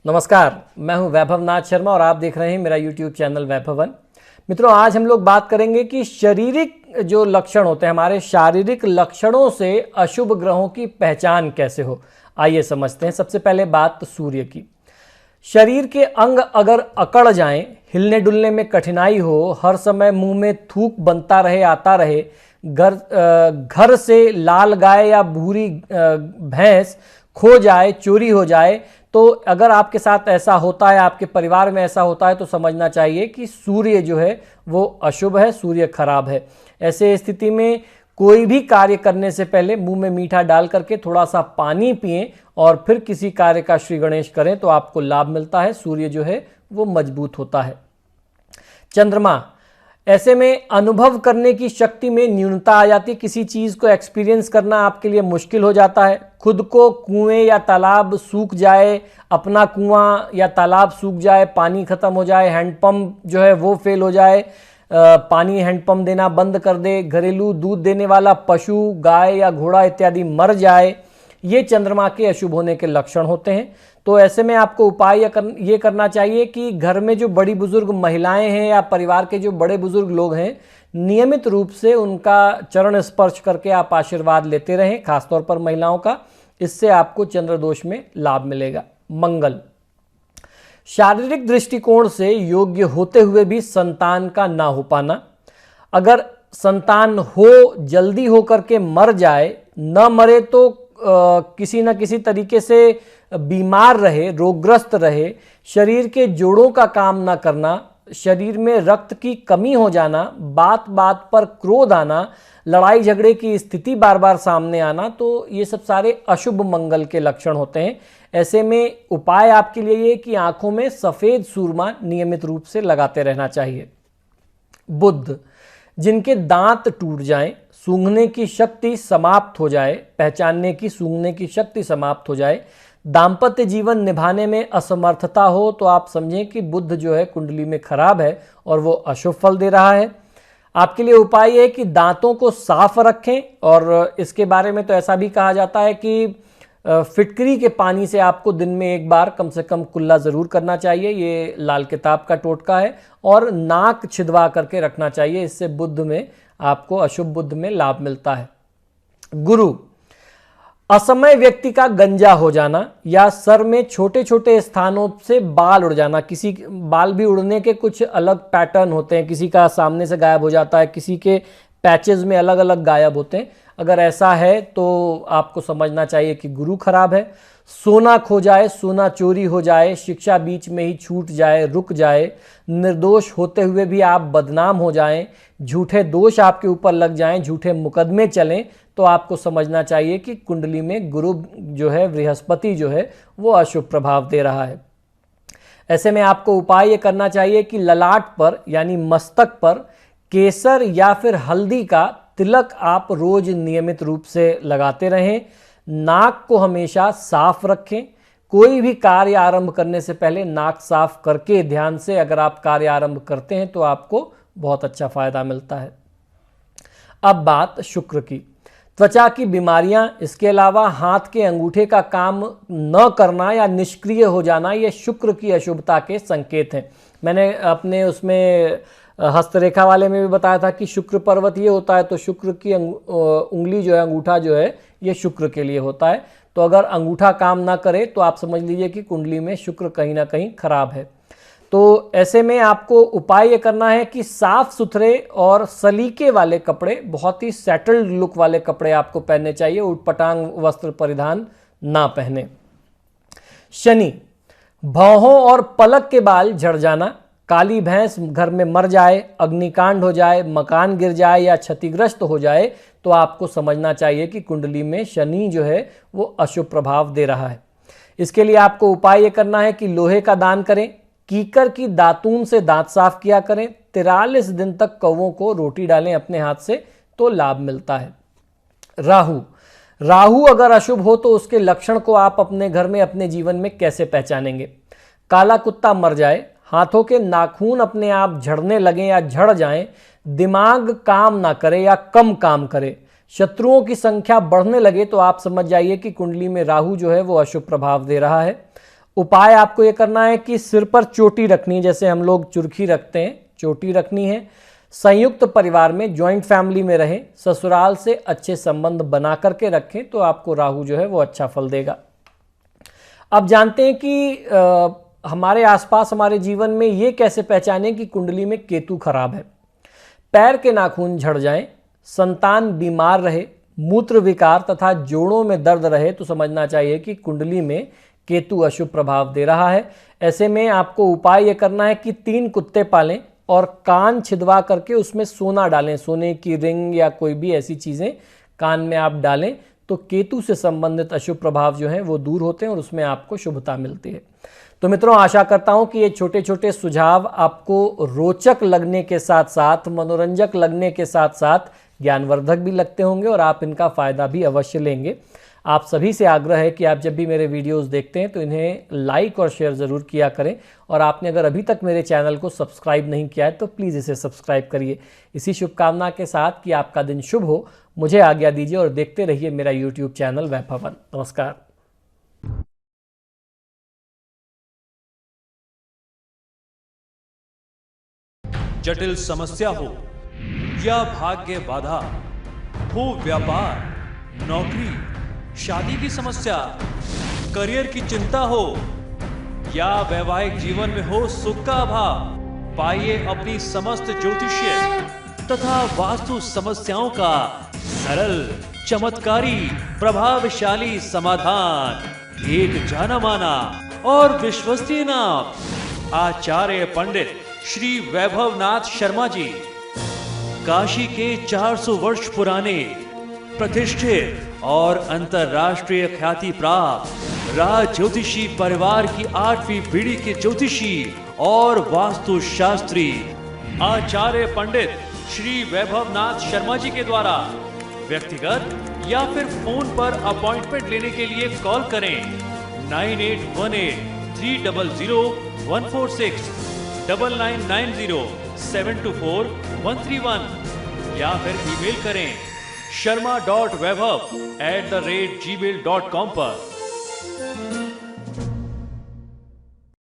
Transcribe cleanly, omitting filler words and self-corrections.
नमस्कार, मैं हूं वैभव नाथ शर्मा और आप देख रहे हैं मेरा YouTube चैनल वैभवन। मित्रों, आज हम लोग बात करेंगे कि शारीरिक जो लक्षण होते हैं, हमारे शारीरिक लक्षणों से अशुभ ग्रहों की पहचान कैसे हो। आइए समझते हैं। सबसे पहले बात सूर्य की। शरीर के अंग अगर अकड़ जाएं, हिलने डुलने में कठिनाई हो, हर समय मुंह में थूक बनता रहे आता रहे, घर से लाल गाय या भूरी भैंस खो जाए, चोरी हो जाए, तो अगर आपके साथ ऐसा होता है, आपके परिवार में ऐसा होता है, तो समझना चाहिए कि सूर्य जो है वो अशुभ है, सूर्य खराब है। ऐसे स्थिति में कोई भी कार्य करने से पहले मुंह में मीठा डाल करके थोड़ा सा पानी पिएं और फिर किसी कार्य का श्री गणेश करें तो आपको लाभ मिलता है। सूर्य जो है वो मजबूत होता है। चंद्रमा, ऐसे में अनुभव करने की शक्ति में न्यूनता आ जाती है। किसी चीज़ को एक्सपीरियंस करना आपके लिए मुश्किल हो जाता है। खुद को कुएं या तालाब सूख जाए, अपना कुआं या तालाब सूख जाए, पानी खत्म हो जाए, हैंडपंप जो है वो फेल हो जाए, पानी हैंडपंप देना बंद कर दे, घरेलू दूध देने वाला पशु गाय या घोड़ा इत्यादि मर जाए, ये चंद्रमा के अशुभ होने के लक्षण होते हैं। तो ऐसे में आपको उपाय ये करना चाहिए कि घर में जो बड़ी बुजुर्ग महिलाएं हैं या परिवार के जो बड़े बुजुर्ग लोग हैं, नियमित रूप से उनका चरण स्पर्श करके आप आशीर्वाद लेते रहें, खासतौर पर महिलाओं का। इससे आपको चंद्र दोष में लाभ मिलेगा। मंगल, शारीरिक दृष्टिकोण से योग्य होते हुए भी संतान का ना हो पाना। अगर संतान हो, जल्दी होकर के मर जाए, न मरे तो किसी न किसी तरीके से बीमार रहे, रोगग्रस्त रहे, शरीर के जोड़ों का काम ना करना, शरीर में रक्त की कमी हो जाना, बात बात पर क्रोध आना, लड़ाई झगड़े की स्थिति बार बार सामने आना, तो ये सब सारे अशुभ मंगल के लक्षण होते हैं। ऐसे में उपाय आपके लिए ये कि आंखों में सफेद सूरमा नियमित रूप से लगाते रहना चाहिए। बुध, जिनके दांत टूट जाएं, सूंघने की शक्ति समाप्त हो जाए, पहचानने की सूंघने की शक्ति समाप्त हो जाए, दाम्पत्य जीवन निभाने में असमर्थता हो, तो आप समझें कि बुध जो है कुंडली में खराब है और वो अशुभ फल दे रहा है। आपके लिए उपाय है कि दांतों को साफ रखें, और इसके बारे में तो ऐसा भी कहा जाता है कि फिटकरी के पानी से आपको दिन में एक बार कम से कम कुल्ला जरूर करना चाहिए। ये लाल किताब का टोटका है। और नाक छिदवा करके रखना चाहिए। इससे बुध में आपको अशुभ बुध में लाभ मिलता है। गुरु, असमय व्यक्ति का गंजा हो जाना या सर में छोटे छोटे स्थानों से बाल उड़ जाना। किसी बाल भी उड़ने के कुछ अलग पैटर्न होते हैं, किसी का सामने से गायब हो जाता है, किसी के पैचेस में अलग अलग गायब होते हैं। अगर ऐसा है तो आपको समझना चाहिए कि गुरु खराब है। सोना खो जाए, सोना चोरी हो जाए, शिक्षा बीच में ही छूट जाए, रुक जाए, निर्दोष होते हुए भी आप बदनाम हो जाएं, झूठे दोष आपके ऊपर लग जाएं, झूठे मुकदमे चलें, तो आपको समझना चाहिए कि कुंडली में गुरु जो है, बृहस्पति जो है, वो अशुभ प्रभाव दे रहा है। ऐसे में आपको उपाय ये करना चाहिए कि ललाट पर यानी मस्तक पर केसर या फिर हल्दी का तिलक आप रोज नियमित रूप से लगाते रहें। नाक को हमेशा साफ रखें। कोई भी कार्य आरंभ करने से पहले नाक साफ करके ध्यान से अगर आप कार्य आरंभ करते हैं तो आपको बहुत अच्छा फायदा मिलता है। अब बात शुक्र की। त्वचा की बीमारियां, इसके अलावा हाथ के अंगूठे का काम न करना या निष्क्रिय हो जाना, ये शुक्र की अशुभता के संकेत हैं। मैंने अपने उसमें हस्तरेखा वाले में भी बताया था कि शुक्र पर्वत ये होता है, तो शुक्र की उंगली जो है, अंगूठा जो है, ये शुक्र के लिए होता है। तो अगर अंगूठा काम ना करे तो आप समझ लीजिए कि कुंडली में शुक्र कहीं ना कहीं खराब है। तो ऐसे में आपको उपाय ये करना है कि साफ सुथरे और सलीके वाले कपड़े, बहुत ही सेटल्ड लुक वाले कपड़े आपको पहनने चाहिए। उटपटांग वस्त्र परिधान ना पहने। शनि, भौहों और पलक के बाल झड़ जाना, काली भैंस घर में मर जाए, अग्निकांड हो जाए, मकान गिर जाए या क्षतिग्रस्त हो जाए, तो आपको समझना चाहिए कि कुंडली में शनि जो है वो अशुभ प्रभाव दे रहा है। इसके लिए आपको उपाय ये करना है कि लोहे का दान करें, कीकर की दातून से दांत साफ किया करें, 43 दिन तक कौवों को रोटी डालें अपने हाथ से, तो लाभ मिलता है। राहु, राहु अगर अशुभ हो तो उसके लक्षण को आप अपने घर में, अपने जीवन में कैसे पहचानेंगे। काला कुत्ता मर जाए, हाथों के नाखून अपने आप झड़ने लगे या झड़ जाएं, दिमाग काम ना करे या कम काम करे, शत्रुओं की संख्या बढ़ने लगे, तो आप समझ जाइए कि कुंडली में राहु जो है वो अशुभ प्रभाव दे रहा है। उपाय आपको ये करना है कि सिर पर चोटी रखनी है, जैसे हम लोग चुरखी रखते हैं, चोटी रखनी है। संयुक्त परिवार में, जॉइंट फैमिली में रहें। ससुराल से अच्छे संबंध बना करके रखें तो आपको राहु जो है वो अच्छा फल देगा। अब जानते हैं कि हमारे आसपास, हमारे जीवन में ये कैसे पहचाने कि कुंडली में केतु खराब है। पैर के नाखून झड़ जाएं, संतान बीमार रहे, मूत्र विकार तथा जोड़ों में दर्द रहे तो समझना चाहिए कि कुंडली में केतु अशुभ प्रभाव दे रहा है। ऐसे में आपको उपाय यह करना है कि 3 कुत्ते पालें और कान छिदवा करके उसमें सोना डालें, सोने की रिंग या कोई भी ऐसी चीज़ें कान में आप डालें तो केतु से संबंधित अशुभ प्रभाव जो हैं वो दूर होते हैं और उसमें आपको शुभता मिलती है। तो मित्रों, आशा करता हूं कि ये छोटे छोटे सुझाव आपको रोचक लगने के साथ साथ, मनोरंजक लगने के साथ साथ ज्ञानवर्धक भी लगते होंगे और आप इनका फ़ायदा भी अवश्य लेंगे। आप सभी से आग्रह है कि आप जब भी मेरे वीडियोस देखते हैं तो इन्हें लाइक और शेयर ज़रूर किया करें, और आपने अगर अभी तक मेरे चैनल को सब्सक्राइब नहीं किया है तो प्लीज़ इसे सब्सक्राइब करिए। इसी शुभकामना के साथ कि आपका दिन शुभ हो, मुझे आज्ञा दीजिए और देखते रहिए मेरा यूट्यूब चैनल वैभवन। नमस्कार। जटिल समस्या हो या भाग्य बाधा हो, व्यापार, नौकरी, शादी की समस्या, करियर की चिंता हो या वैवाहिक जीवन में हो सुख का अभाव, पाइए अपनी समस्त ज्योतिषीय तथा वास्तु समस्याओं का सरल, चमत्कारी, प्रभावशाली समाधान। एक जाना माना और विश्वसनीय नाम, आचार्य पंडित श्री वैभवनाथ शर्मा जी, काशी के 400 वर्ष पुराने प्रतिष्ठित और अंतरराष्ट्रीय ख्याति प्राप्त राज ज्योतिषी परिवार की 8वीं पीढ़ी के ज्योतिषी और वास्तु शास्त्री आचार्य पंडित श्री वैभवनाथ शर्मा जी के द्वारा व्यक्तिगत या फिर फोन पर अपॉइंटमेंट लेने के लिए कॉल करें 9818 300 146, 9990 724 131 या फिर ईमेल करें sharma.vaibhav@gmail.com पर।